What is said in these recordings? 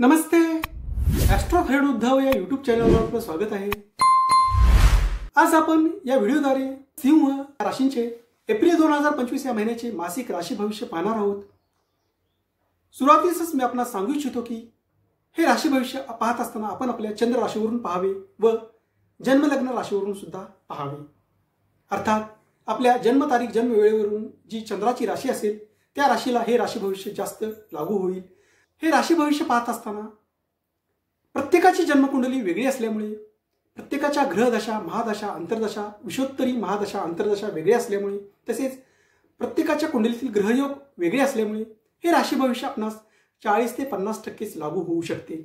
नमस्ते, Austro friend Uddhav या YouTube चॅनलवर आपलं स्वागत आहे। आज आपण या व्हिडिओद्वारे सिंह राशींचे एप्रिल 2025 या महिन्याचे मासिक राशी भविष्य पाहणार आहोत। सुरुवातीसच मी आपणास सांगू इच्छितो की हे राशी भविष्य पाहत असताना आपण आपल्या चंद्र राशीवरून पाहावे व जन्मलग्न राशीवरून सुद्धा पाहावे। अर्थात आपल्या जन्म तारीख जन्म वेळेवरून जी चंद्राची राशी असेल त्या राशीला हे राशी भविष्य जास्त लागू होईल। हे राशी भविष्य पाहत असताना प्रत्येकाची जन्मकुंडली वेगळी असल्यामुळे प्रत्येकाच्या ग्रहदशा महादशा अंतर्दशा विषोत्तरी महादशा अंतर्दशा वेगळी असल्यामुळे तसेच प्रत्येकाच्या कुंडलीतील ग्रहयोग वेगळे असल्यामुळे हे राशी भविष्य आपणास 40 ते 50% लागू होऊ शकते।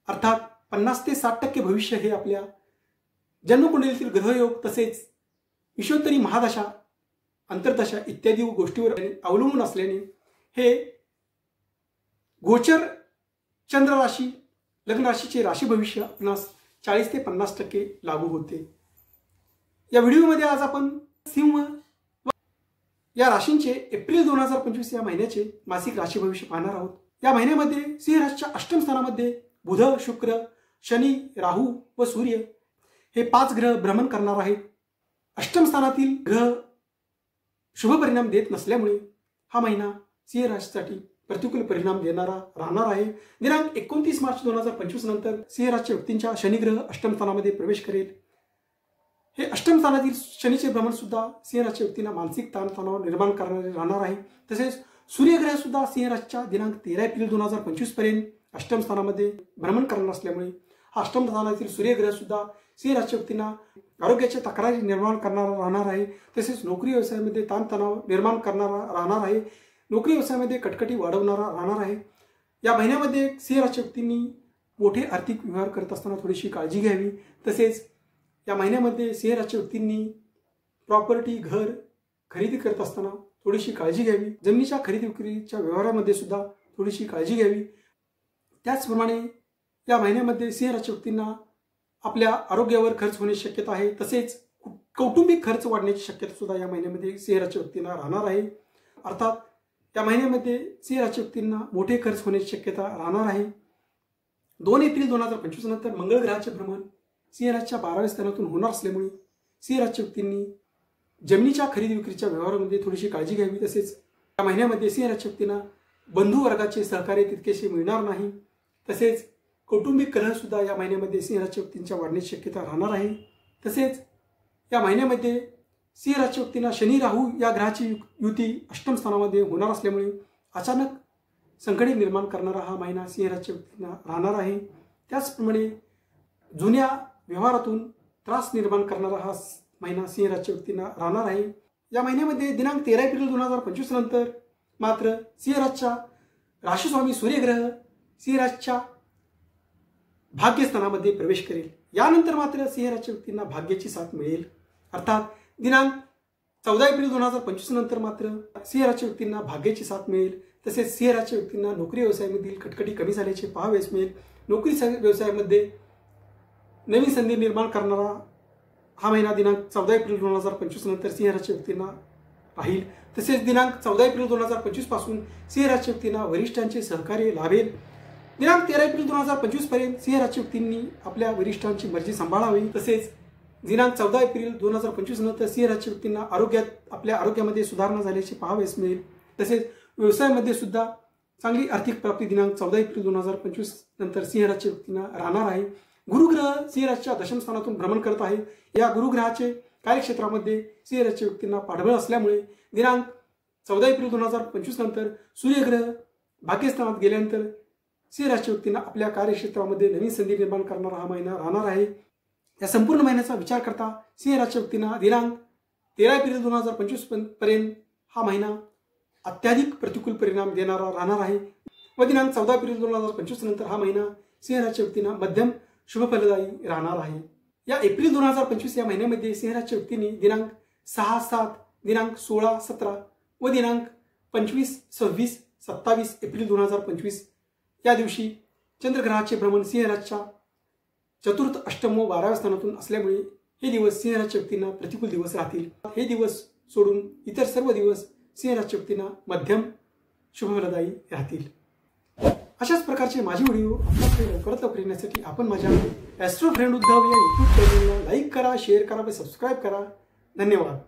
अर्थात 50 ते 60% भविष्य हे आपल्या जन्मकुंडलीतील ग्रहयोग तसेच विषोत्तरी महादशा अंतर्दशा इत्यादी गोष्टीवर अवलंबून असल्याने हे गोचर चंद्र राशी लग्न राशीचे राशी भविष्य आपणास 40 ते 50% लागू होते। या व्हिडिओमध्ये आज आपण सिंह या राशींचे एप्रिल 2025 या महिन्याचे मासिक राशी भविष्य पाहणार आहोत। या महिन्यामध्ये सिंह राशीच्या अष्टम स्थानामध्ये बुध शुक्र शनी राहू व सूर्य हे 5 ग्रह भ्रमण करणार आहेत। अष्टम स्थानातील ग्रह शुभ परिणाम देत नसल्यामुळे हा महिना सिंह राशीसाठी प्रतिकूल परिणाम देणारा राहणार आहे। दिनांक 29 मार्च 2025 नंतर सिंह राशीच्या व्यक्तींच्या शनिग्रह अष्टम स्थानामध्ये प्रवेश करेल। हे अष्टम स्थानातील शनीचे भ्रमण सुद्धा सिंह राशीच्या व्यक्तींना मानसिक ताणतणाव निर्माण करणारे राहणार आहे। तसेच सूर्यग्रह सुद्धा सिंह राशीच्या दिनांक 13 एप्रिल 2025 पर्यंत अष्टम स्थानामध्ये भ्रमण करणार असल्यामुळे हा अष्टम स्थानातील सूर्यग्रह सुद्धा सिंह राशीच्या व्यक्तींना आरोग्याच्या तक्रारी निर्माण करणारा राहणार आहे। तसेच नोकरी व्यवसायामध्ये ताणतणाव निर्माण करणारा राहणार आहे। नोकरी व्यवसायामध्ये कटकटी वाढवणारा राहणार आहे। या महिन्यामध्ये सिंह राशीच्या व्यक्तींनी मोठे आर्थिक व्यवहार करत असताना थोडीशी काळजी घ्यावी। तसेच या महिन्यामध्ये सिंह राशीच्या व्यक्तींनी प्रॉपर्टी घर खरेदी करत असताना थोडीशी काळजी घ्यावी। जमिनीच्या खरेदी विक्रीच्या व्यवहारामध्ये सुद्धा थोडीशी काळजी घ्यावी। त्याचप्रमाणे या महिन्यामध्ये सिंह राशीच्या व्यक्तींना आपल्या आरोग्यावर खर्च होण्याची शक्यता आहे। तसेच कौटुंबिक खर्च वाढण्याची शक्यता सुद्धा या महिन्यामध्ये सिंह राशीच्या व्यक्तींना राहणार आहे। अर्थात या महिन्यामध्ये सिंह राशीच्या व्यक्तींना मोठे खर्च होण्याची शक्यता राहणार आहे। 2 एप्रिल 2025 नंतर मंगळ ग्रहाचे भ्रमण सिंह राशीच्या 12व्या स्थानातून होणार असल्यामुळे सिंह राशीच्या व्यक्तींनी जमिनीच्या खरेदी विक्रीच्या व्यवहारामध्ये थोडीशी काळजी घ्यावी। तसेच या महिन्यामध्ये सिंह राशीच्या व्यक्तींना बंधू वर्गाचे सहकार्य तितकेसे मिळणार नाही। तसेच कौटुंबिक कलह सुद्धा या महिन्यामध्ये सिंह राशीच्या व्यक्तींच्या वाढण्याची शक्यता राहणार आहे। तसेच या महिन्यामध्ये सिंह राशीच्या व्यक्तींना शनी राहू या ग्रहाची युती अष्टम स्थानामध्ये होणार असल्यामुळे अचानक संकटे निर्माण करणारा हा महिना सिंह राशीच्या व्यक्तींना राहणार आहे। त्याचप्रमाणे जुन्या व्यवहारातून त्रास निर्माण करणारा हा महिना सिंह राशीच्या व्यक्तींना राहणार आहे। या महिन्यामध्ये दिनांक 13 एप्रिल 2025 नंतर मात्र सिंह राशीच्या राशीस्वामी सूर्यग्रह सिंह राशीच्या भाग्यस्थानामध्ये प्रवेश करेल। यानंतर मात्र सिंह राशीच्या व्यक्तींना भाग्याची साथ मिळेल। अर्थात दिनांक 14 एप्रिल 2025 नंतर मात्र सिंह राशीच्या व्यक्तींना भाग्याची साथ मिळेल। तसेच सिंह राशीच्या व्यक्तींना नोकरी व्यवसायामधील कटकटी कमी झाल्याचे पाहावयास मिळेल। नोकरी व्यवसायामध्ये नवीन संधी निर्माण करणारा हा महिना दिनांक 14 एप्रिल 2025 नंतर सिंह राशीच्या व्यक्तींना राहील। तसेच दिनांक 14 एप्रिल 2025 पासून सिंह राशीच्या व्यक्तींना वरिष्ठांचे सहकार्य लाभेल। दिनांक 13 एप्रिल 2025 पर्यंत सिंह राशीच्या व्यक्तींनी आपल्या वरिष्ठांची मर्जी सांभाळावी। तसेच दिनांक 14 एप्रिल 2025 नंतर सिंह राशीच्या व्यक्तींना आपल्या आरोग्यामध्ये सुधारणा झाल्याचे पाहावयास मिळेल। तसेच व्यवसायामध्ये सुद्धा चांगली आर्थिक प्राप्ती दिनांक 14 एप्रिल 2025 नंतर सिंह राशीच्या व्यक्तींना राहणार आहे। गुरुग्रह सिंह राशीच्या दशम स्थानातून भ्रमण करत आहे। या गुरुग्रहाचे कार्यक्षेत्रामध्ये सिंह राशीच्या व्यक्तींना पाठबळ असल्यामुळे दिनांक 14 एप्रिल 2025 नंतर सूर्यग्रह भाग्यस्थानात गेल्यानंतर सिंह राशीच्या व्यक्तींना आपल्या कार्यक्षेत्रामध्ये नवीन संधी निर्माण करणारा हा महिना राहणार आहे। या संपूर्ण महिन्याचा विचार करता सिंह राशीच्या व्यक्तींना दिनांक 13 एप्रिल 2025 पर्यंत हा महिना अत्याधिक प्रतिकूल परिणाम देणारा राहणार आहे व दिनांक 14 एप्रिल 2025 नंतर हा महिना सिंह राशीच्या व्यक्तींना मध्यम शुभफलदायी राहणार आहे। या एप्रिल 2025 या महिन्यामध्ये सिंह राशीच्या व्यक्तींनी दिनांक 6, 7, दिनांक 16, 17 व दिनांक 25, 26, 27 एप्रिल 2025 या दिवशी चंद्रग्रहाचे भ्रमण सिंह राशीच्या चतुर्थ अष्टम व 12व्या स्थानातून असल्यामुळे हे दिवस सिंह राशीच्या व्यक्तींना प्रतिकूल दिवस राहतील। हे दिवस सोडून इतर सर्व दिवस सिंह राशीच्या व्यक्तींना मध्यम शुभफलदायी राहतील। अशाच प्रकारचे माझे व्हिडिओ आपल्याकडे लवकरात लवकर येण्यासाठी आपण माझ्या ॲस्ट्रो फ्रेंड उद्धव या यूट्यूब चॅनलला लाईक करा, शेअर करा व सबस्क्राईब करा. धन्यवाद.